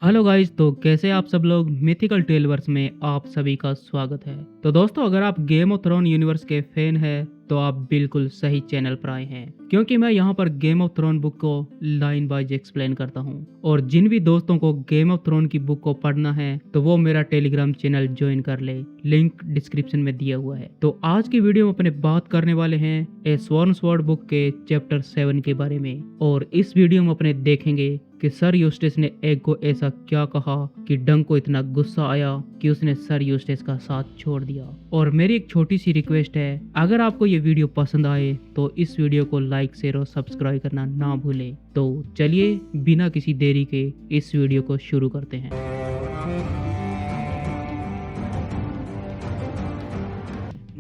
Hello guys, तो कैसे आप सब लोग। मिथिकल टेलवर्स में आप सभी का स्वागत है। तो दोस्तों, अगर आप गेम ऑफ थ्रोन यूनिवर्स के फैन हैं तो आप बिल्कुल सही चैनल पर आए हैं, क्योंकि मैं यहाँ पर गेम ऑफ थ्रोन बुक को लाइन वाइज एक्सप्लेन करता हूँ। और जिन भी दोस्तों को गेम ऑफ थ्रोन की बुक को पढ़ना है तो वो मेरा टेलीग्राम चैनल ज्वाइन कर ले, लिंक डिस्क्रिप्शन में दिया हुआ है। तो आज की वीडियो में अपने बात करने वाले हैं ए स्वॉर्न स्वॉर्ड बुक के चैप्टर 7 के बारे में। और इस वीडियो में अपने देखेंगे कि सर यूस्टेस ने एग को ऐसा क्या कहा कि डंक को इतना गुस्सा आया कि उसने सर यूस्टेस का साथ छोड़ दिया। और मेरी एक छोटी सी रिक्वेस्ट है, अगर आपको ये वीडियो पसंद आए तो इस वीडियो को लाइक शेयर और सब्सक्राइब करना ना भूलें। तो चलिए बिना किसी देरी के इस वीडियो को शुरू करते हैं।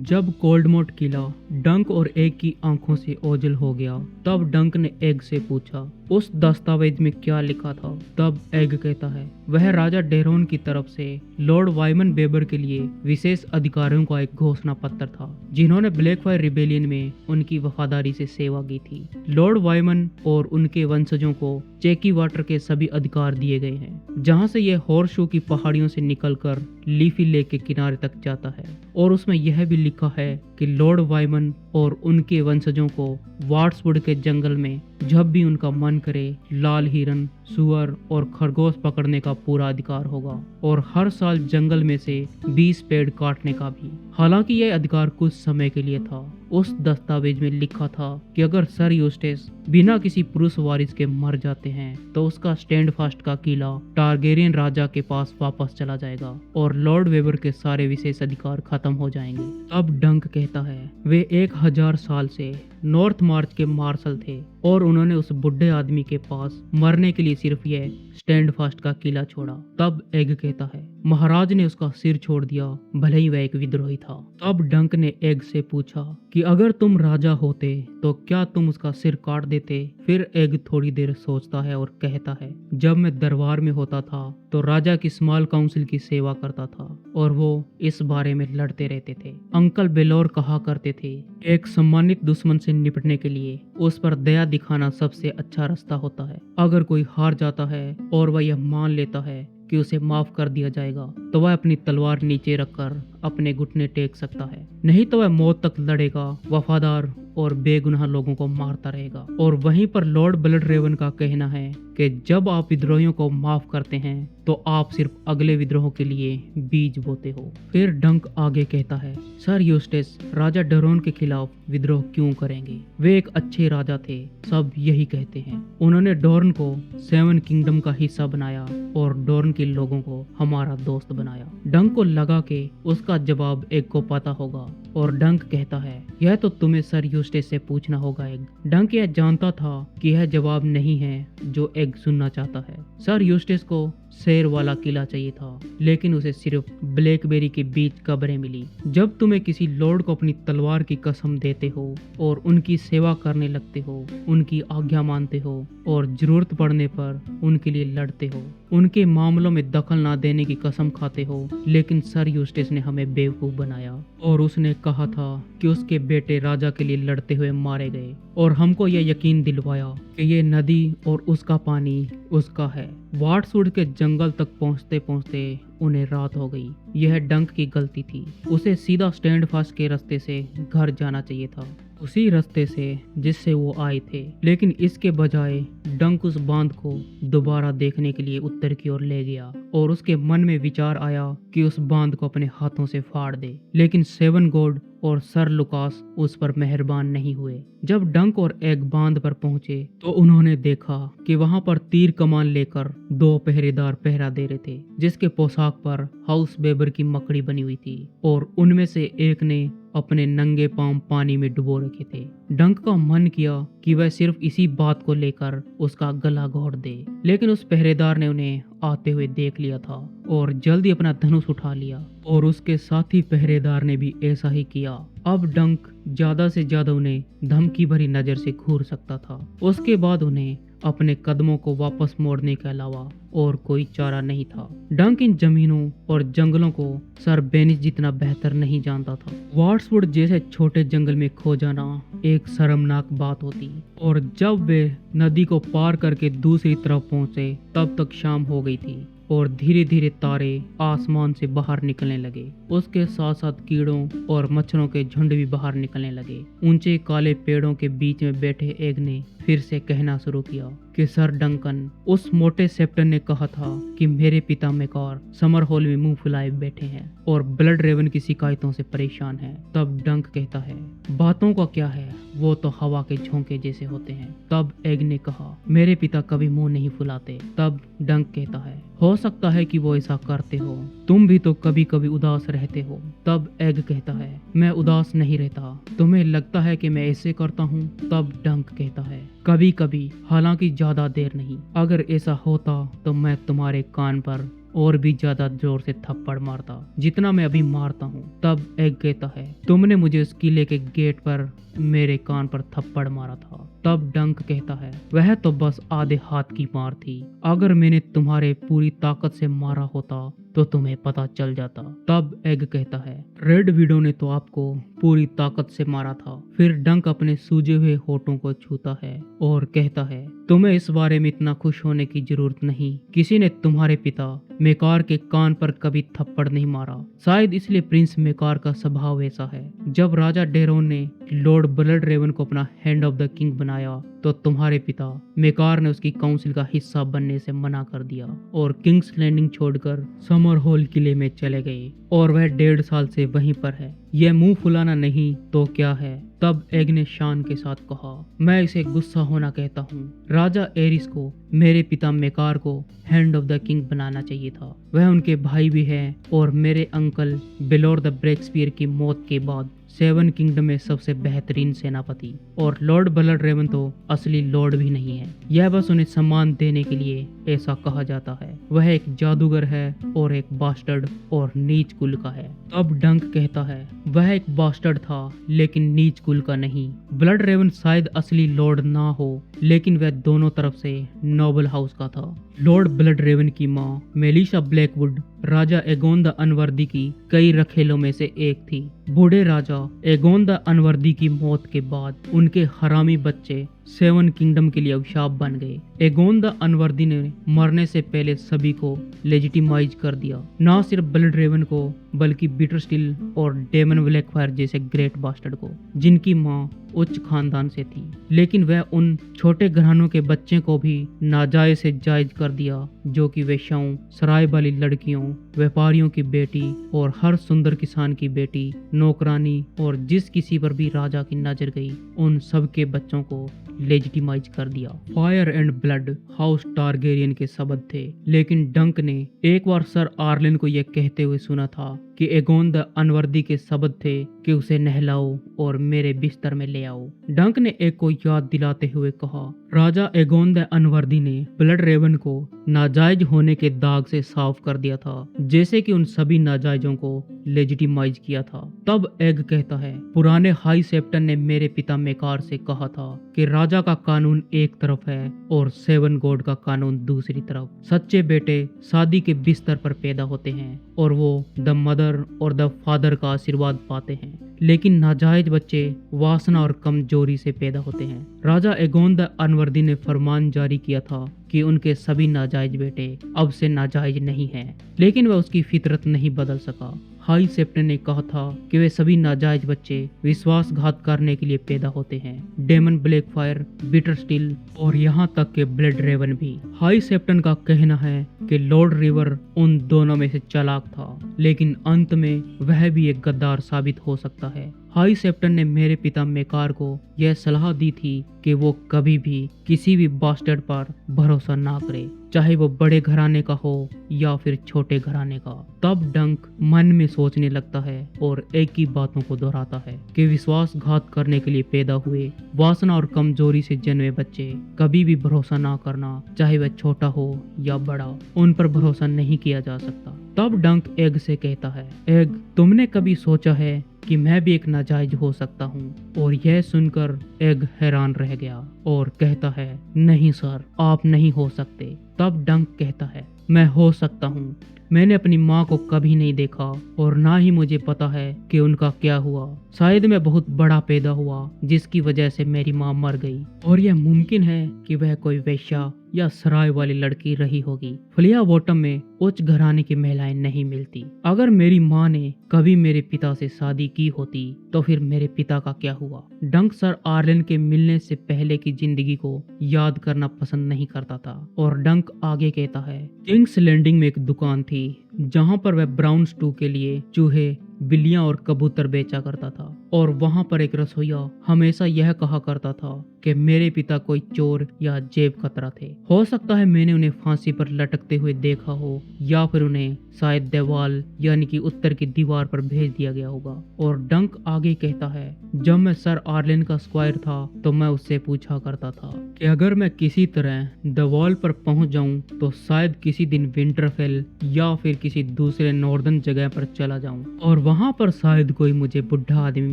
जब कोल्डमोट किला डंक और एग की आंखों से ओझल हो गया, तब डंक ने एग से पूछा, उस दस्तावेज में क्या लिखा था। तब एग कहता है, वह राजा डेरोन की तरफ से लॉर्ड वाइमन बेबर के लिए विशेष अधिकारियों का एक घोषणा पत्र था, जिन्होंने ब्लैकफायर रिबेलियन में उनकी वफादारी से सेवा की थी। लॉर्ड वाइमन और उनके वंशजों को चेकी वाटर के सभी अधिकार दिए गए हैं, जहां से यह हॉर्सशू की पहाड़ियों से निकलकर लीफी लेक के किनारे तक जाता है। और उसमें यह भी लिखा है कि लॉर्ड वाइमन और उनके वंशजों को वार्ट्सवुड के जंगल में जब भी उनका मन करे लाल हिरन, सुअर और खरगोश पकड़ने का पूरा अधिकार होगा, और हर साल जंगल में से 20 पेड़ काटने का भी। हालांकि यह अधिकार कुछ समय के लिए था। उस दस्तावेज में लिखा था कि अगर सर यूस्टेस बिना किसी पुरुष वारिस के मर जाते हैं तो उसका स्टैंड फास्ट का किला टारगेरियन राजा के पास वापस चला जाएगा और लॉर्ड वेबर के सारे विशेष अधिकार खत्म हो जाएंगे। अब डंक कहता है, वे 1000 साल से नॉर्थ मार्च के मार्शल थे और उन्होंने उस बुढ़े आदमी के पास मरने के लिए सिर्फ यह स्टैंड फास्ट का किला छोड़ा। तब एग कहता है, महाराज ने उसका सिर छोड़ दिया, भले ही वह एक विद्रोही था। तब डंक ने एग से पूछा कि अगर तुम राजा होते तो क्या तुम उसका सिर काट देते। फिर एग थोड़ी देर सोचता है और कहता है, जब मैं दरबार में होता था तो राजा की स्मॉल काउंसिल की सेवा करता था और वो इस बारे में लड़ते रहते थे। अंकल बेलोर कहा करते थे, एक सम्मानित दुश्मन से निपटने के लिए उस पर दया दिखाना सबसे अच्छा रास्ता होता है। अगर कोई हार जाता है और वह यह मान लेता है कि उसे माफ कर दिया जाएगा तो वह अपनी तलवार नीचे रखकर अपने घुटने टेक सकता है, नहीं तो वह मौत तक लड़ेगा, वफादार और बेगुनाह लोगों को मारता रहेगा। और वहीं पर लॉर्ड ब्लड रेवन का कहना है कि जब आप विद्रोहियों को माफ करते हैं तो आप सिर्फ अगले विद्रोह के लिए बीज बोते हो। फिर डंक आगे कहता है, सर यूस्टेस राजा डेरोन के खिलाफ विद्रोह क्यों करेंगे। वे एक अच्छे राजा थे, सब यही कहते हैं। उन्होंने डॉर्न को 7 किंगडम का हिस्सा बनाया और डॉर्न के लोगों को हमारा दोस्त बनाया। डंक को लगा कि उसका जवाब एग को पता होगा और डंक कहता है, यह तो तुम्हें सर यूस्टेस से पूछना होगा एग। डंक यह जानता था कि यह जवाब नहीं है जो एग सुनना चाहता है। सर यूस्टेस को शेर वाला किला चाहिए था, लेकिन उसे सिर्फ ब्लैकबेरी के बीच कब्रें मिली। जब तुम्हें किसी लॉर्ड को अपनी तलवार की कसम देते हो और उनकी सेवा करने लगते हो, उनकी आज्ञा मानते हो और जरूरत पड़ने पर उनके लिए लड़ते हो, उनके मामलों में दखल ना देने की कसम खाते हो, लेकिन सर यूस्टेस ने हमें बेवकूफ बनाया और उसने कहा था कि उसके बेटे राजा के लिए लड़ते हुए मारे गए, और हमको यह यकीन दिलवाया कि ये नदी और उसका पानी उसका है। वार्ट्सवुड के जंगल तक पहुंचते पहुंचते उन्हें रात हो गई। यह डंक की गलती थी, उसे सीधा स्टैंड फास्ट के रास्ते से घर जाना चाहिए था, उसी रास्ते से जिससे वो आए थे। लेकिन इसके बजाय डंक उस बांध को दोबारा देखने के लिए उत्तर की ओर ले गया और उसके मन में विचार आया कि उस बांध को अपने हाथों से फाड़ दे। लेकिन 7 गॉड और सर लुकास उस पर मेहरबान नहीं हुए। जब डंक और एग बांध पर पहुंचे तो उन्होंने देखा कि वहां पर तीर कमान लेकर 2 पहरेदार पहरा दे रहे थे, जिसके पोशाक पर हाउस बेबर की मकड़ी बनी हुई थी और उनमें से एक ने अपने नंगे पांव पानी में डुबो रखे थे। डंक का मन किया कि वह सिर्फ इसी बात को लेकर उसका गला घोट दे, लेकिन उस पहरेदार ने उन्हें आते हुए देख लिया था और जल्दी अपना धनुष उठा लिया, और उसके साथी पहरेदार ने भी ऐसा ही किया। अब डंक ज्यादा से ज्यादा उन्हें धमकी भरी नजर से घूर सकता था। उसके बाद उन्हें अपने कदमों को वापस मोड़ने के अलावा और कोई चारा नहीं था। डंक इन जमीनों और जंगलों को सर बेनिस जितना बेहतर नहीं जानता था। वाट्सवुड जैसे छोटे जंगल में खो जाना एक शर्मनाक बात होती, और जब वे नदी को पार करके दूसरी तरफ पहुंचे तब तक शाम हो गई थी और धीरे धीरे तारे आसमान से बाहर निकलने लगे। उसके साथ साथ कीड़ों और मच्छरों के झुंड भी बाहर निकलने लगे। ऊंचे काले पेड़ों के बीच में बैठे एग ने फिर से कहना शुरू किया कि सर डंकन, उस मोटे सेप्टन ने कहा था कि मेरे पिता मेकार समर हॉल में मुंह फुलाए बैठे हैं और ब्लड रेवन की शिकायतों से परेशान हैं। तब डंक कहता है, बातों का क्या है, वो तो हवा के झोंके जैसे होते हैं। तब एग ने कहा, मेरे पिता कभी मुंह नहीं फुलाते। तब डंक कहता है, हो सकता है कि वो ऐसा करते हो, तुम भी तो कभी कभी उदास रहते हो। तब एग कहता है, मैं उदास नहीं रहता, तुम्हें लगता है कि मैं ऐसे करता हूँ। तब डंक कहता है, कभी कभी, हालांकि ज्यादा देर नहीं। अगर ऐसा होता तो मैं तुम्हारे कान पर और भी ज्यादा जोर से थप्पड़ मारता जितना मैं अभी मारता हूँ। तब एग कहता है, तुमने मुझे उस किले के गेट पर मेरे कान पर थप्पड़ मारा था। तब डंक कहता है, वह तो बस आधे हाथ की मार थी, अगर मैंने तुम्हारे पूरी ताकत से मारा होता तो तुम्हें पता चल जाता। तब एग कहता है, रेड विडो ने तो आपको पूरी ताकत से मारा था। फिर डंक अपने सूजे हुए होठों को छूता है और कहता है, तुम्हें इस बारे में इतना खुश होने की जरूरत नहीं। किसी ने तुम्हारे पिता मेकार के कान पर कभी थप्पड़ नहीं मारा, शायद इसलिए प्रिंस मेकार का स्वभाव ऐसा है। जब राजा डेरोन ने लॉर्ड ब्लड रेवन को अपना हैंड ऑफ द किंग बनाया तो तुम्हारे पिता मेकार ने उसकी काउंसिल का हिस्सा बनने से मना कर दिया और किंग्स लैंडिंग छोड़कर समर हॉल किले में चले गए और वह 1.5 साल से वहीं पर है। यह मुंह फुलाना नहीं तो क्या है। तब एग ने शान के साथ कहा, मैं इसे गुस्सा होना कहता हूँ। राजा एरिस को मेरे पिता मेकार को हैंड ऑफ द किंग बनाना चाहिए था। वह उनके भाई भी हैं और मेरे अंकल बेलोर द ब्रेक्सपियर की मौत के बाद 7 किंगडम में सबसे बेहतरीन सेनापति, और लॉर्ड ब्लड रेवन तो असली लॉर्ड भी नहीं है। यह बस उन्हें सम्मान देने के लिए ऐसा कहा जाता है। वह एक जादूगर है और एक बास्टर्ड और नीच कुल का है। तब डंक कहता है, वह एक बास्टर्ड था लेकिन नीच कुल का नहीं। ब्लड रेवन शायद असली लॉर्ड ना हो लेकिन वह दोनों तरफ से नोबल हाउस का था। लॉर्ड ब्लड रेवन की माँ मेलिशा ब्लैकवुड राजा एगोन द अनवर्दी की कई रखेलों में से एक थी। बूढ़े राजा एगोन द अनवर्दी की मौत के बाद उनके हरामी बच्चे 7 किंगडम के लिए अभिशाप बन गए। एगोन द अनवर्दी ने मरने से पहले सभी को लेजिटिमाइज कर दिया, न सिर्फ ब्लड रेवन को बल्कि बीटर स्टिल और डेमन ब्लैकफायर जैसे ग्रेट बास्टर्ड को, जिनकी माँ उच्च खानदान से थी। लेकिन वह उन छोटे घरानों के बच्चे को भी नाजायज से जायज कर दिया जो कि वेश्याओं, सराय वाली लड़कियों, व्यापारियों की बेटी और हर सुंदर किसान की बेटी, नौकरानी और जिस किसी पर भी राजा की नजर गई उन सब के बच्चों को लेजिटिमाइज कर दिया। Fire and blood house Targaryen के शब्द थे, लेकिन डंक ने एक बार सर आर्लिन को यह कहते हुए सुना था कि एगोन द अनवर्दी के शब्द थे कि उसे नहलाओ और मेरे बिस्तर में ले आओ। डंक ने एक को याद दिलाते हुए कहा, राजा एगोन द अनवर्दी ने ब्लड रेवन को नाजायज होने के दाग से साफ कर दिया था, जैसे कि उन सभी नाजायजों को लेजिटिमाइज किया था। तब एग कहता है, पुराने हाई सेप्टन ने मेरे पिता मेकार से कहा था कि राजा का कानून एक तरफ है और 7 गॉड का कानून दूसरी तरफ। सच्चे बेटे शादी के बिस्तर पर पैदा होते हैं और वो द मदर और द फादर का आशीर्वाद पाते हैं, लेकिन नाजायज बच्चे वासना और कमजोरी से पैदा होते हैं। राजा एगोन द अनवर्दी ने फरमान जारी किया था कि उनके सभी नाजायज बेटे अब से नाजायज नहीं हैं, लेकिन वह उसकी फितरत नहीं बदल सका। हाई सेप्टन ने कहा था कि वे सभी नाजायज बच्चे विश्वासघात करने के लिए पैदा होते हैं। डेमन ब्लैकफायर, बीटर स्टिल और यहाँ तक के ब्लड रेवन भी। हाई सेप्टन का कहना है कि लॉर्ड रिवर उन दोनों में से चालाक था, लेकिन अंत में वह भी एक गद्दार साबित हो सकता है। हाई सेप्टन ने मेरे पिता मेकार को यह सलाह दी थी कि वो कभी भी किसी भी बास्टर्ड पर भरोसा ना करे, चाहे वो बड़े घराने का हो या फिर छोटे घराने का। तब डंक मन में सोचने लगता है और एक ही बातों को दोहराता है कि विश्वासघात करने के लिए पैदा हुए, वासना और कमजोरी से जन्मे बच्चे कभी भी भरोसा ना करना, चाहे वह छोटा हो या बड़ा, उन पर भरोसा नहीं किया जा सकता। तब डंक एग से कहता है, एग, तुमने कभी सोचा है कि मैं भी एक नाजायज हो सकता हूँ। और यह सुनकर एग हैरान रह गया और कहता है, नहीं सर, आप नहीं हो सकते। तब डंक कहता है, मैं हो सकता हूँ। मैंने अपनी माँ को कभी नहीं देखा और ना ही मुझे पता है कि उनका क्या हुआ। शायद मैं बहुत बड़ा पैदा हुआ जिसकी वजह से मेरी माँ मर गई, और यह मुमकिन है कि वह कोई वेश्या या सराय वाली लड़की रही होगी। फ्लिया बॉटम में उच्च घराने की महिलाएं नहीं मिलती। अगर मेरी माँ ने कभी मेरे पिता से शादी की होती तो फिर मेरे पिता का क्या हुआ? डंक सर आर्लेन के मिलने से पहले की जिंदगी को याद करना पसंद नहीं करता था। और डंक आगे कहता है, किंग्स लैंडिंग में एक दुकान थी जहाँ पर वह ब्राउन स्टू के लिए चूहे, बिल्लियां और कबूतर बेचा करता था। और वहाँ पर एक रसोइया हमेशा यह कहा करता था कि मेरे पिता कोई चोर या जेब कतरा थे। हो सकता है मैंने उन्हें फांसी पर लटकते हुए देखा हो, या फिर उन्हें शायद देवाल यानी कि उत्तर की दीवार पर भेज दिया गया होगा। और डंक आगे कहता है, जब मैं सर आर्लेन का स्क्वायर था तो मैं उससे पूछा करता था कि अगर मैं किसी तरह देवाल पर पहुंच जाऊं तो शायद किसी दिन विंटरफेल या फिर किसी दूसरे नॉर्दर्न जगह पर चला जाऊं, और वहां पर शायद कोई मुझे बुढ़ा आदमी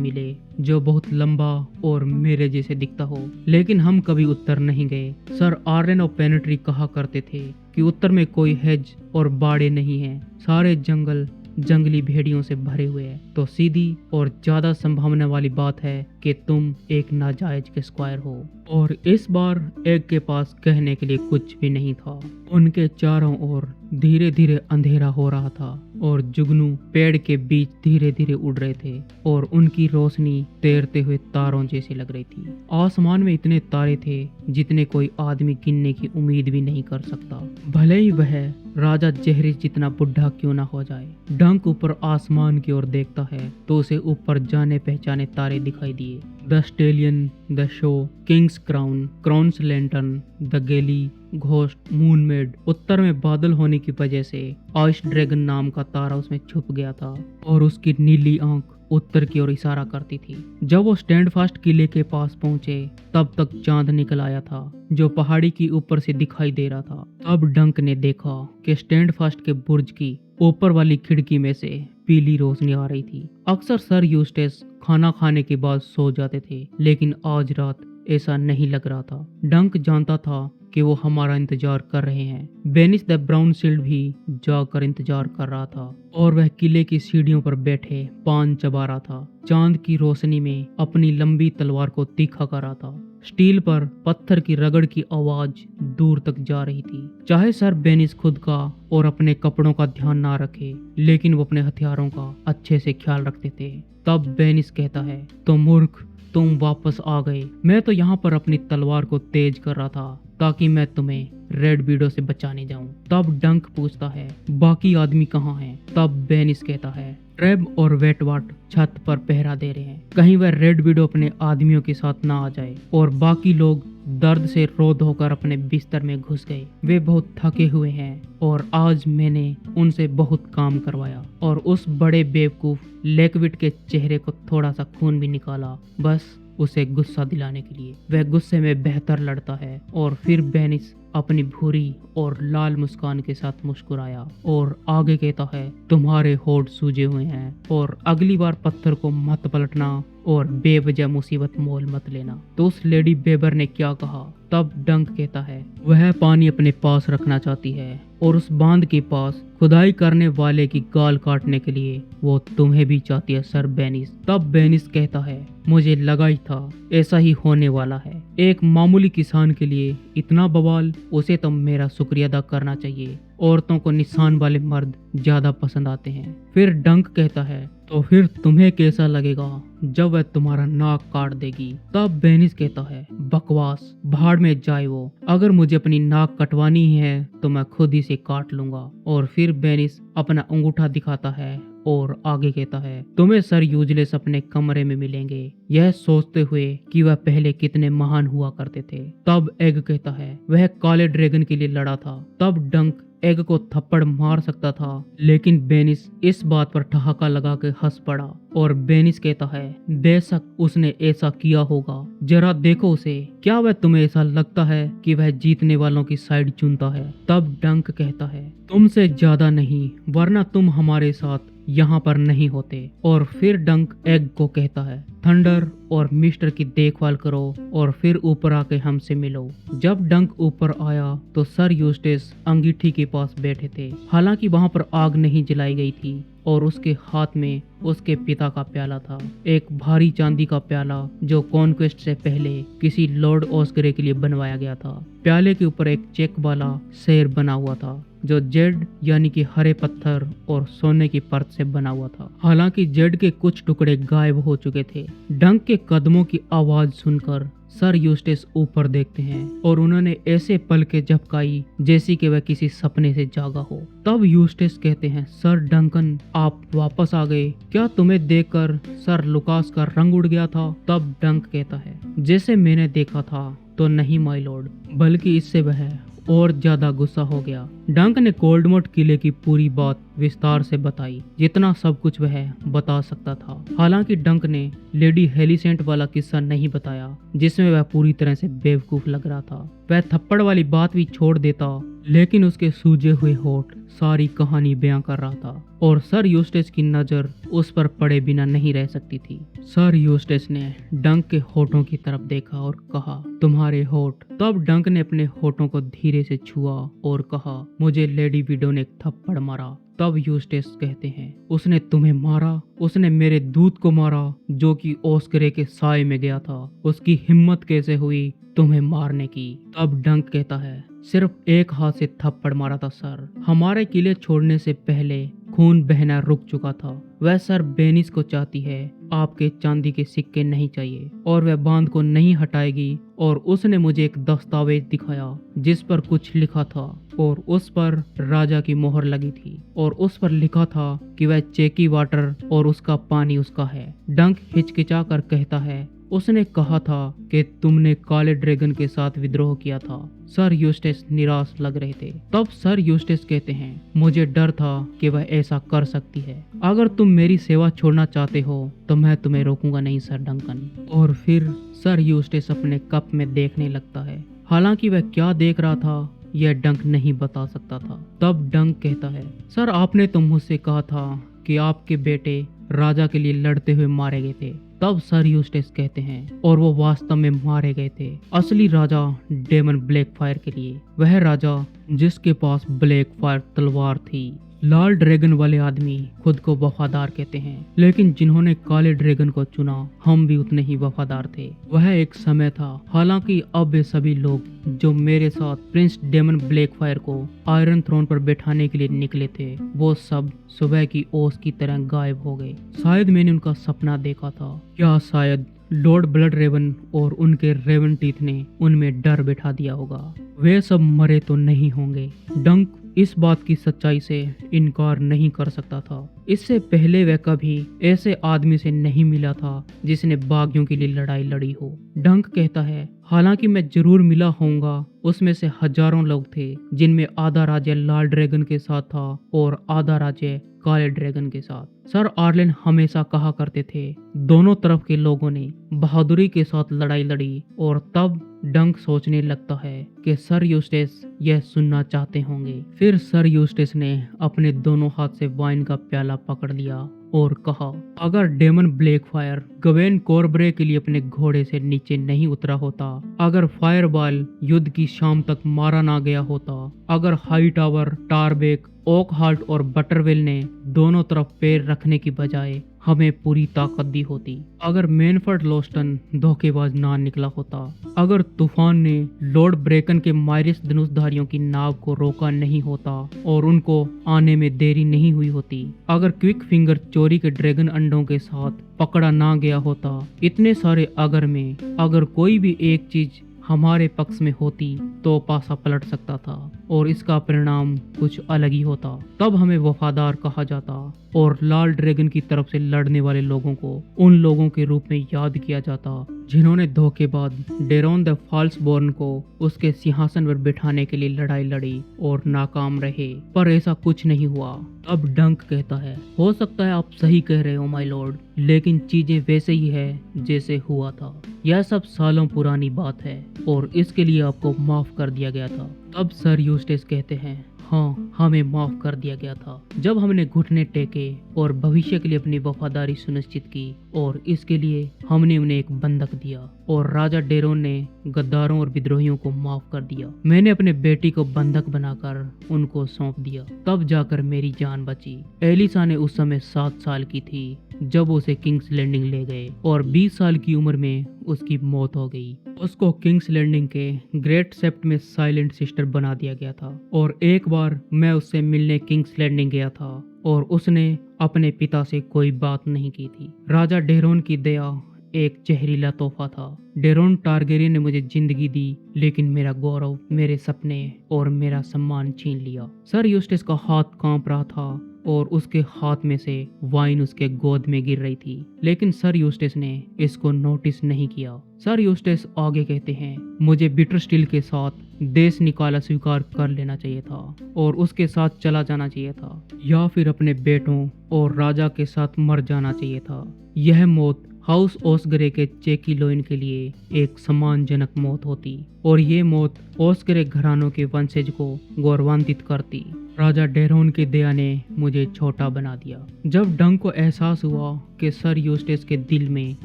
मिले जो बहुत लंबा और मेरे जैसे दिखता हो। लेकिन हम कभी उत्तर नहीं गए। सर आर्लेन और पेनेट्री कहा करते थे कि उत्तर में कोई हेज और बाड़े नहीं है, सारे जंगल जंगली भेड़ियों से भरे हुए हैं। तो सीधी और ज्यादा संभावना वाली बात है कि तुम एक नाजायज के स्क्वायर हो। और इस बार एग के पास कहने के लिए कुछ भी नहीं था। उनके चारों ओर धीरे धीरे अंधेरा हो रहा था और जुगनू पेड़ के बीच धीरे धीरे उड़ रहे थे और उनकी रोशनी तैरते हुए तारों जैसी लग रही थी। आसमान में इतने तारे थे जितने कोई आदमी गिनने की उम्मीद भी नहीं कर सकता, भले ही वह राजा जेहरिस जितना बुढ़ा क्यों ना हो जाए। डंक ऊपर आसमान की ओर देखता है तो उसे ऊपर जाने पहचाने तारे दिखाई दिए। The stallion, the show, Kings crown, crowns lantern, the गेली, घोस्ट, मूनमेड। उत्तर में बादल होने की वजह से आइस ड्रैगन नाम का तारा उसमें छुप गया था और उसकी नीली आंख उत्तर की ओर इशारा करती थी। जब वो स्टैंडफास्ट किले के पास पहुंचे तब तक चांद निकल आया था जो पहाड़ी की ऊपर से दिखाई दे रहा था। तब डंक ने देखा कि स्टैंडफास्ट के बुर्ज की ऊपर वाली खिड़की में से पीली रोशनी आ रही थी। अक्सर सर यूस्टेस खाना खाने के बाद सो जाते थे, लेकिन आज रात ऐसा नहीं लग रहा था। डंक जानता था कि वो हमारा इंतजार कर रहे हैं। बेनिस द ब्राउन शील्ड भी जाकर इंतजार कर रहा था और वह किले की सीढ़ियों पर बैठे पान चबा रहा था, चांद की रोशनी में अपनी लंबी तलवार को तीखा कर रहा था। स्टील पर पत्थर की रगड़ की आवाज दूर तक जा रही थी। चाहे सर बेनिस खुद का और अपने कपड़ों का ध्यान ना रखे, लेकिन वो अपने हथियारों का अच्छे से ख्याल रखते थे। तब बेनिस कहता है, तो मूर्ख, तुम वापस आ गए। मैं तो यहाँ पर अपनी तलवार को तेज कर रहा था ताकि मैं तुम्हें रेड विडो से बचाने जाऊं। तब डंक पूछता है, बाकी आदमी कहाँ हैं? तब बेनिस कहता है, ट्रेब और वेटवाट छत पर पहरा दे रहे हैं, कहीं वह रेड विडो अपने आदमियों के साथ ना आ जाए। और बाकी लोग दर्द से रो धोकर अपने बिस्तर में घुस गए। वे बहुत थके हुए हैं और आज मैंने उनसे बहुत काम करवाया। और उस बड़े बेवकूफ लेकविट के चेहरे को थोड़ा सा खून भी निकाला, बस उसे गुस्सा दिलाने के लिए। वह गुस्से में बेहतर लड़ता है। और फिर बेनिस अपनी भूरी और लाल मुस्कान के साथ मुस्कुराया और आगे कहता है, तुम्हारे होठ सूजे हुए हैं और अगली बार पत्थर को मत पलटना और बेवजह मुसीबत मोल मत लेना। तो उस लेडी बेबर ने क्या कहा? तब डंक कहता है, वह पानी अपने पास रखना चाहती है और उस बांध के पास खुदाई करने वाले की गाल काटने के लिए वो तुम्हें भी चाहती है सर बेनिस। तब बेनिस कहता है, मुझे लगा ही था ऐसा ही होने वाला है। एक मामूली किसान के लिए इतना बवाल, उसे तो मेरा शुक्रिया अदा करना चाहिए। औरतों को निशान वाले मर्द ज्यादा पसंद आते हैं। फिर डंक कहता है, तो फिर तुम्हें कैसा लगेगा जब वह तुम्हारा नाक काट देगी? तब बेनिस कहता है, बकवास, भाड़ में जाए वो। अगर मुझे अपनी नाक कटवानी है तो मैं खुद ही से काट लूंगा। और फिर बेनिस अपना अंगूठा दिखाता है और आगे कहता है, तुम्हें सर यूजलेस अपने कमरे में मिलेंगे, यह सोचते हुए कि वह पहले कितने महान हुआ करते थे। तब एग कहता है, वह काले ड्रैगन के लिए लड़ा था। तब डंक एग को थप्पड़ मार सकता था, लेकिन बेनिस इस बात पर ठहाका लगा के हंस पड़ा। और बेनिस कहता है, बेशक उसने ऐसा किया होगा, जरा देखो उसे, क्या वह तुम्हें ऐसा लगता है कि वह जीतने वालों की साइड चुनता है? तब डंक कहता है, तुमसे ज्यादा नहीं, वरना तुम हमारे साथ यहाँ पर नहीं होते। और फिर डंक एग को कहता है, थंडर और मिस्टर की देखभाल करो और फिर ऊपर आके हमसे मिलो। जब डंक ऊपर आया तो सर यूस्टेस अंगीठी के पास बैठे थे। हालांकि वहां पर आग नहीं जलाई गई थी और उसके हाथ में उसके पिता का प्याला था, एक भारी चांदी का प्याला जो कॉन्क्वेस्ट से पहले किसी लॉर्ड ऑस्करे के लिए बनवाया गया था। प्याले के ऊपर एक चेक वाला शेर बना हुआ था जो जेड यानी कि हरे पत्थर और सोने की परत से बना हुआ था। हालांकि जेड के कुछ टुकड़े गायब हो चुके थे। डंक के कदमों की आवाज सुनकर सर यूस्टेस ऊपर देखते हैं और उन्होंने ऐसे पलकें झपकाई जैसी कि वह किसी सपने से जागा हो। तब यूस्टेस कहते हैं, सर डंकन आप वापस आ गए, क्या तुम्हें देखकर सर लुकास का रंग उड़ गया था? तब डंक कहता है, जैसे मैंने देखा था तो नहीं माय लॉर्ड, बल्कि इससे वह और ज्यादा गुस्सा हो गया। डंक ने कोल्डमोट किले की पूरी बात विस्तार से बताई, जितना सब कुछ वह बता सकता था। हालांकि डंक ने लेडी हेलिसेंट वाला किस्सा नहीं बताया जिसमें वह पूरी तरह से बेवकूफ लग रहा था। वह थप्पड़ वाली बात भी छोड़ देता, लेकिन उसके सूजे हुए होठ सारी कहानी बयां कर रहा था और सर यूस्टेस की नजर उस पर पड़े बिना नहीं रह सकती थी। सर यूस्टेस ने डंक के होठों की तरफ देखा और कहा, तुम्हारे होठ। तब डंक ने अपने होठों को धीरे से छुआ और कहा, मुझे लेडी विडो ने एक थप्पड़ मारा। तब यूस्टेस कहते हैं, उसने तुम्हें मारा? उसने मेरे दूत को मारा जो कि ऑस्करे के साए में गया था। उसकी हिम्मत कैसे हुई तुम्हें मारने की? तब डंक कहता है, सिर्फ एक हाथ से थप्पड़ मारा था सर। हमारे किले छोड़ने से पहले खून बहना रुक चुका था। वह सर बेनिस को चाहती है, आपके चांदी के सिक्के नहीं चाहिए और वह बांध को नहीं हटाएगी। और उसने मुझे एक दस्तावेज दिखाया जिस पर कुछ लिखा था और उस पर राजा की मोहर लगी थी और उस पर लिखा था कि वह चेकी वाटर और उसका पानी उसका है। डंक हिचकिचा कर कहता है, उसने कहा था कि तुमने काले ड्रैगन के साथ विद्रोह किया था। सर यूस्टेस निराश लग रहे थे। तब सर यूस्टेस कहते हैं, मुझे डर था कि वह ऐसा कर सकती है। अगर तुम मेरी सेवा छोड़ना चाहते हो तो मैं तुम्हें रोकूंगा नहीं सर डंकन। और फिर सर यूस्टेस अपने कप में देखने लगता है। हालांकि वह क्या देख रहा था यह डंक नहीं बता सकता था। तब डंक कहता है, सर आपने तो मुझसे कहा था कि आपके बेटे राजा के लिए लड़ते हुए मारे गए थे। तब सर यूस्टेस कहते हैं, और वो वास्तव में मारे गए थे असली राजा डेमन ब्लैकफायर के लिए। वह राजा जिसके पास ब्लैकफायर तलवार थी। लाल ड्रैगन वाले आदमी खुद को वफादार कहते हैं, लेकिन जिन्होंने काले ड्रैगन को चुना हम भी उतने ही वफादार थे। वह एक समय था। हालांकि अब वे सभी लोग जो मेरे साथ प्रिंस डेमन ब्लैकफायर को आयरन थ्रोन पर बैठाने के लिए निकले थे, वो सब सुबह की ओस की तरह गायब हो गए। शायद मैंने उनका सपना देखा था, या शायद लॉर्ड ब्लड रेवन और उनके रेवन टीथ ने उनमें डर बिठा दिया होगा। वे सब मरे तो नहीं होंगे। डंक इस बात की सच्चाई से इनकार नहीं कर सकता था। इससे पहले वह कभी ऐसे आदमी से नहीं मिला था जिसने बागियों के लिए लड़ाई लड़ी हो। डंक कहता है, हालांकि मैं जरूर मिला होऊंगा। उसमें से हजारों लोग थे जिनमें आधा राज्य लाल ड्रैगन के साथ था और आधा राज्य काले ड्रैगन के साथ। सर आर्लेन हमेशा कहा करते थे, दोनों तरफ के लोगों ने बहादुरी के साथ लड़ाई लड़ी। और तब डंक सोचने लगता है कि सर यूस्टेस यह सुनना चाहते होंगे। फिर सर यूस्टेस ने अपने दोनों हाथ से वाइन का प्याला पकड़ लिया और कहा, अगर डेमन ब्लैकफायर गवेन कॉर्बरे के लिए अपने घोड़े से नीचे नहीं उतरा होता, अगर फायरबॉल युद्ध की शाम तक मारा ना गया होता, अगर हाई टावर, टारबेक, ओक हाल्ट और बटरवेल ने दोनों तरफ पैर रखने की बजाय हमें पूरी ताकत दी होती, अगर मेनफर्ड लोस्टन धोखेबाज ना निकला होता, अगर तूफान ने लॉर्ड ब्रेकन के माइरिस धनुषधारियों की नाव को रोका नहीं होता और उनको आने में देरी नहीं हुई होती, अगर क्विक फिंगर चोरी के ड्रैगन अंडों के साथ पकड़ा ना गया होता, इतने सारे अगर में अगर कोई भी एक चीज हमारे पक्ष में होती तो पासा पलट सकता था और इसका परिणाम कुछ अलग ही होता। तब हमें वफादार कहा जाता और लाल ड्रैगन की तरफ से लड़ने वाले लोगों को उन लोगों के रूप में याद किया जाता जिन्होंने धोखेबाज डेरोन द फॉल्सबोर्न को उसके सिंहासन पर बिठाने के लिए लड़ाई लड़ी और नाकाम रहे। पर ऐसा कुछ नहीं हुआ। अब डंक कहता है, हो सकता है आप सही कह रहे हो माय लॉर्ड, लेकिन चीजें वैसे ही है जैसे हुआ था। यह सब सालों पुरानी बात है और इसके लिए आपको माफ कर दिया गया था। तब सर यूस्टेस कहते हैं, हाँ, हमें माफ कर दिया गया था। जब हमने घुटने टेके और भविष्य के लिए अपनी वफादारी सुनिश्चित की और इसके लिए हमने उन्हें एक बंधक दिया और राजा डेरोन ने गद्दारों और विद्रोहियों को माफ कर दिया। मैंने अपने बेटी को बंधक बनाकर उनको सौंप दिया, तब जाकर मेरी जान बची। एलिसा ने उस समय 7 साल की थी जब उसे किंग्स लैंडिंग ले गए और 20 साल की उम्र में उसकी मौत हो गई। उसको किंग्स लैंडिंग के ग्रेट सेप्ट में साइलेंट सिस्टर बना दिया गया था और एक बार मैं उससे मिलने किंग्स लैंडिंग गया था और उसने अपने पिता से कोई बात नहीं की थी। राजा डेरोन की दया एक जहरीला तोहफा था। डेरोन टारगेरियन ने मुझे जिंदगी दी, लेकिन मेरा गौरव, मेरे सपने और मेरा सम्मान छीन लिया। सर यूस्टेस का हाथ कांप रहा था और उसके हाथ में से वाइन उसके गोद में गिर रही थी, लेकिन सर यूस्टेस ने इसको नोटिस नहीं किया। सर यूस्टेस आगे कहते हैं, मुझे बिटर स्टील के साथ देश निकाला स्वीकार कर लेना चाहिए था और उसके साथ चला जाना चाहिए था, या फिर अपने बेटों और राजा के साथ मर जाना चाहिए था। यह मौत हाउस ओस्गरे के चेकी लोइन के लिए एक सम्मानजनक मौत होती और ये मौत ओस्गरे घरानों के वंशज को गौरवान्वित करती। राजा डेरोन की दया ने मुझे छोटा बना दिया। जब डंक को एहसास हुआ कि सर यूस्टेस के दिल में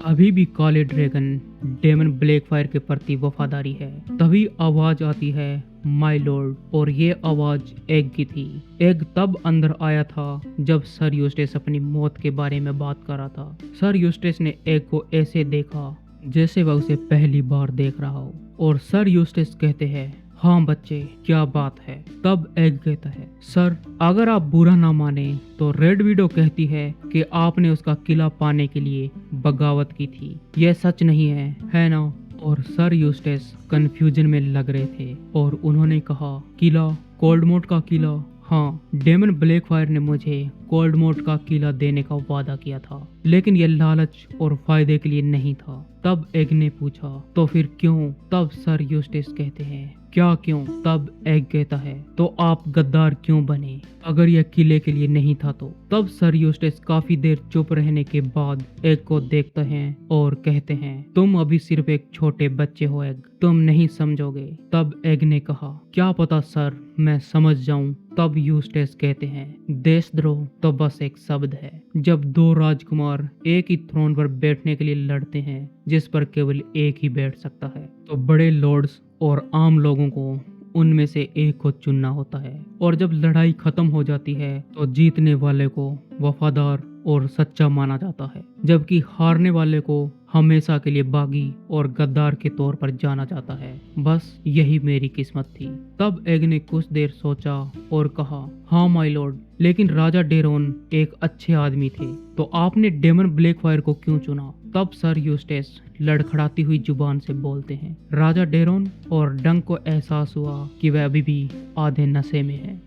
अभी भी काले ड्रैगन डेमन ब्लैकफायर के प्रति वफादारी है, तभी आवाज आती है, माय लॉर्ड, और ये आवाज एग की थी। एग तब अंदर आया था जब सर यूस्टेस अपनी मौत के बारे में बात कर रहा था। सर यूस्टेस ने एग को ऐसे देखा जैसे वह उसे पहली बार देख रहा हो और सर यूस्टेस कहते हैं, हाँ बच्चे, क्या बात है। तब एग कहता है, सर अगर आप बुरा ना माने तो रेड विडो कहती है कि आपने उसका किला पाने के लिए बगावत की थी। यह सच नहीं है ना? और सर यूस्टेस कंफ्यूजन में लग रहे थे और उन्होंने कहा, किला, कोल्डमोट का किला? हाँ, डेमन ब्लैकफायर ने मुझे कोल्डमोट का किला देने का वादा किया था, लेकिन यह लालच और फायदे के लिए नहीं था। तब एग ने पूछा, तो फिर क्यों? तब सर यूस्टेस कहते हैं, क्या क्यों? तब एग कहता है, तो आप गद्दार क्यों बने अगर यह किले के लिए नहीं था तो? तब सर यूस्टेस काफी देर चुप रहने के बाद एग को देखते हैं और कहते हैं, तुम अभी सिर्फ एक छोटे बच्चे हो एग, तुम नहीं समझोगे। तब एग ने कहा, क्या पता सर, मैं समझ जाऊं। तब यूस्टेस कहते हैं, देशद्रोह तो बस एक शब्द है। जब 2 राजकुमार एक ही थ्रोन पर बैठने के लिए लड़ते हैं जिस पर केवल एक ही बैठ सकता है, तो बड़े लॉर्ड्स और आम लोगों को उनमें से एक को चुनना होता है। और जब लड़ाई खत्म हो जाती है तो जीतने वाले को वफादार और सच्चा माना जाता है, जबकि हारने वाले को हमेशा के लिए बागी और गद्दार के तौर पर जाना जाता है। बस यही मेरी किस्मत थी। तब एग ने कुछ देर सोचा और कहा, हाँ माय लॉर्ड, लेकिन राजा डेरोन एक अच्छे आदमी थे, तो आपने डेमन ब्लैकफायर को क्यों चुना? तब सर यूस्टेस लड़खड़ाती हुई जुबान से बोलते हैं, राजा डेरोन, और डंक को एहसास हुआ कि वह अभी भी आधे नशे में है।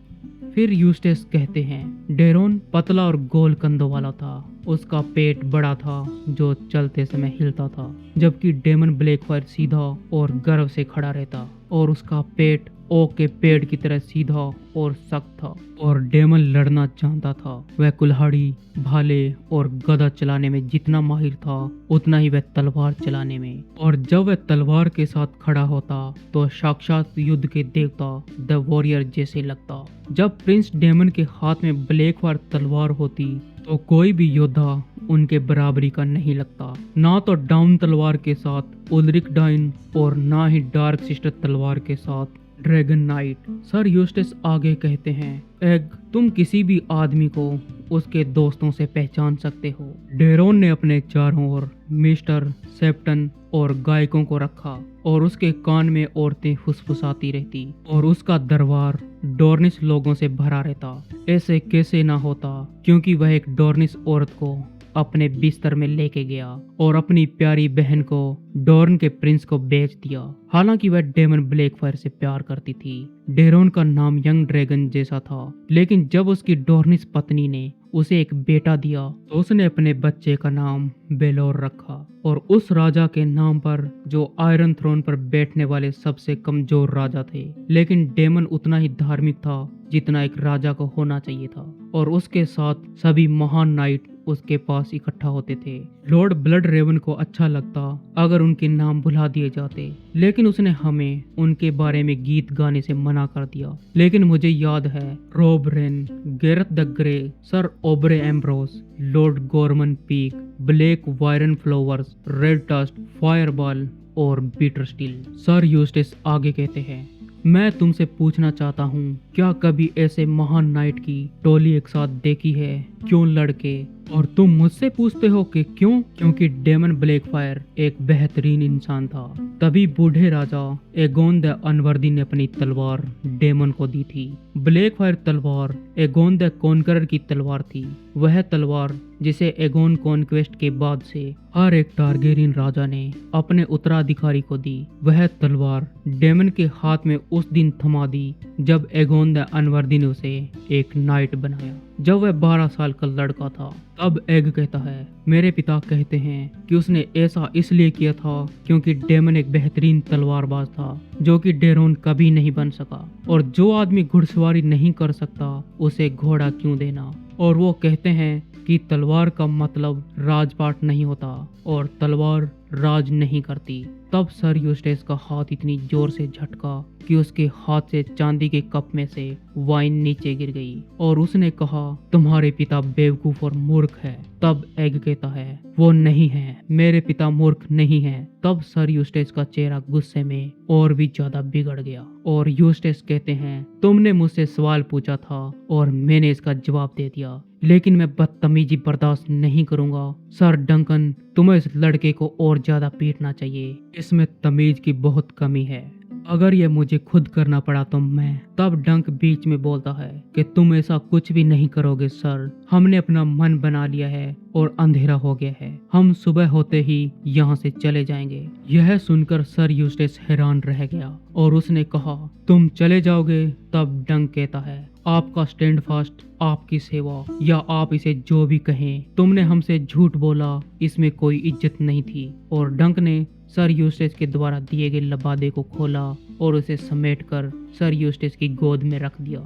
फिर यूस्टेस कहते हैं, डेरोन पतला और गोल कंधों वाला था, उसका पेट बड़ा था जो चलते समय हिलता था, जबकि डेमन ब्लैकफायर सीधा और गर्व से खड़ा रहता और उसका पेट ओक के पेड़ की तरह सीधा और सख्त था और डेमन लड़ना जानता था। वह कुल्हाड़ी, भाले और गदा चलाने में जितना माहिर था उतना ही वह तलवार चलाने में, और जब वह तलवार के साथ खड़ा होता तो साक्षात युद्ध के देवता द वॉरियर जैसे लगता। जब प्रिंस डेमन के हाथ में ब्लैकफायर तलवार होती तो कोई भी योद्धा उनके बराबरी का नहीं लगता, ना तो डाउन तलवार के साथ उल्रिक डाइन और ना ही डार्क सिस्टर तलवार के साथ ड्रैगन नाइट। सर यूस्टेस आगे कहते हैं, एग, तुम किसी भी आदमी को उसके दोस्तों से पहचान सकते हो। डेरोन ने अपने चारों ओर मिस्टर सेप्टन और गायकों को रखा और उसके कान में औरतें फुसफुसाती रहती और उसका दरबार डोर्निश लोगों से भरा रहता। ऐसे कैसे ना होता, क्योंकि वह एक डोर्निश औरत को अपने बिस्तर में लेके गया और अपनी प्यारी बहन को डॉर्न के प्रिंस को बेच दिया। हालांकि वह डेमन ब्लैकफायर से प्यार करती थी। डेरोन का नाम यंग ड्रैगन जैसा था, लेकिन जब उसकी डॉर्निश पत्नी ने उसे एक बेटा दिया तो उसने अपने बच्चे का नाम बेलोर रखा, और उस राजा के नाम पर जो आयरन थ्रोन पर बैठने वाले सबसे कमजोर राजा थे। लेकिन डेमन उतना ही धार्मिक था जितना एक राजा को होना चाहिए था, और उसके साथ सभी महान नाइट उसके पास इकट्ठा होते थे। लॉर्ड ब्लड रेवन को अच्छा लगता अगर उनके नाम भुला दिए जाते, लेकिन उसने हमें उनके बारे में गीत गाने से मना कर दिया। लेकिन मुझे याद है Robb Reyne, Gareth the Grey, Ser Aubrey Ambrose, Lord Gormon Peake, Black Byren Flowers, Redtusk, Fireball और बीटर स्टील। सर यूस्टिस आगे कहते हैं, मैं तुमसे पूछना चाहता हूँ, क्या कभी ऐसे महान नाइट की टोली एक साथ देखी है? क्यों लड़के? और तुम मुझसे पूछते हो कि क्यों? क्योंकि डेमन ब्लैकफायर एक बेहतरीन इंसान था। तभी बूढ़े राजा एगोन द अनवर्दी ने अपनी तलवार डेमन को दी थी। ब्लैकफायर तलवार एगोन द कॉन्करर की तलवार थी। वह तलवार जिसे एगोन कॉन्क्वेस्ट के बाद से हर एक टारगेरियन राजा ने अपने उत्तराधिकारी को दी। वह तलवार डेमन के हाथ में उस दिन थमा दी जब एगोन द अनवर्दी ने उसे एक नाइट बनाया, जब वह 12 साल का लड़का था। तब एग कहता है, मेरे पिता कहते हैं कि उसने ऐसा इसलिए किया था क्योंकि डेमन एक बेहतरीन तलवारबाज था जो कि डेरोन कभी नहीं बन सका, और जो आदमी घुड़सवारी नहीं कर सकता उसे घोड़ा क्यों देना। और वो कहते हैं कि तलवार का मतलब राजपाट नहीं होता और तलवार राज नहीं करती। तब सर यूस्टेस का हाथ इतनी जोर से झटका कि उसके हाथ से चांदी के कप में से वाइन नीचे गिर गई और उसने कहा, तुम्हारे पिता बेवकूफ और मूर्ख है। तब एग कहता है, वो नहीं है, मेरे पिता मूर्ख नहीं है। तब सर यूस्टेस का चेहरा गुस्से में और भी ज्यादा बिगड़ गया और यूस्टेस कहते हैं, तुमने मुझसे सवाल पूछा था और मैंने इसका जवाब दे दिया, लेकिन मैं बदतमीजी बर्दाश्त नहीं करूंगा। सर डंकन, तुम्हें इस लड़के को और ज्यादा पीटना चाहिए, इसमें तमीज की बहुत कमी है। अगर ये मुझे खुद करना पड़ा तो मैं। तब डंक बीच में बोलता है कि तुम ऐसा कुछ भी नहीं करोगे सर, हमने अपना मन बना लिया है और अंधेरा हो गया है, हम सुबह होते ही यहाँ से चले जाएंगे। यह सुनकर सर यूस्टेस हैरान रह गया और उसने कहा, तुम चले जाओगे? तब डंक कहता है, आपका स्टैंड फास्ट, आपकी सेवा, या आप इसे जो भी कहें, तुमने हमसे झूठ बोला, इसमें कोई इज्जत नहीं थी। और डंक ने सर यूस्टेस के द्वारा दिए गए लबादे को खोला और उसे समेटकर सर यूस्टेस की गोद में रख दिया।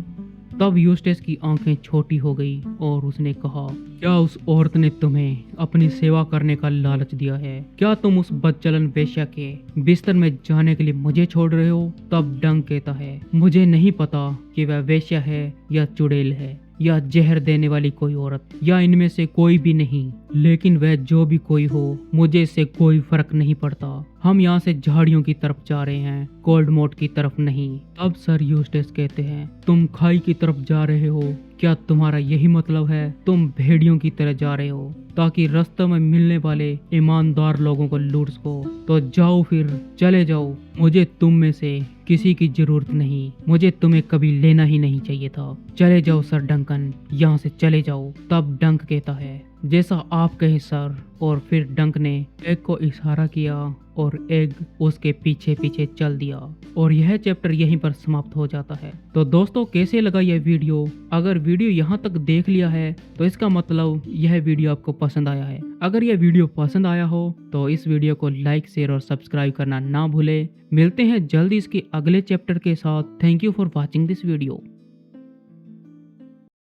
तब यूस्टेस की आंखें छोटी हो गई और उसने कहा, क्या उस औरत ने तुम्हें अपनी सेवा करने का लालच दिया है? क्या तुम उस बदचलन वेश्या के बिस्तर में जाने के लिए मुझे छोड़ रहे हो? तब डंक कहता है, मुझे नहीं पता कि वह वेश्या है या चुड़ैल है या जहर देने वाली कोई औरत या इनमें से कोई भी नहीं, लेकिन वह जो भी कोई हो, मुझे इससे कोई फर्क नहीं पड़ता। हम यहाँ से झाड़ियों की तरफ जा रहे हैं, कोल्डमोट की तरफ नहीं। तब सर यूस्टेस कहते हैं, तुम खाई की तरफ जा रहे हो? क्या तुम्हारा यही मतलब है? तुम भेड़ियों की तरह जा रहे हो ताकि रास्ते में मिलने वाले ईमानदार लोगों को लूट सको? तो जाओ फिर, चले जाओ, मुझे तुम में से किसी की जरूरत नहीं, मुझे तुम्हें कभी लेना ही नहीं चाहिए था। चले जाओ सर डंकन, यहाँ से चले जाओ। तब डंक कहता है, जैसा आप कहे सर। और फिर डंक ने एग को इशारा किया और एग उसके पीछे पीछे चल दिया और यह चैप्टर यहीं पर समाप्त हो जाता है। तो दोस्तों, कैसे लगा यह वीडियो? अगर वीडियो यहाँ तक देख लिया है तो इसका मतलब यह वीडियो आपको पसंद आया है। अगर यह वीडियो पसंद आया हो तो इस वीडियो को लाइक, शेयर और सब्सक्राइब करना ना भूले। मिलते हैं जल्दी इसके अगले चैप्टर के साथ। Thank you for watching this video.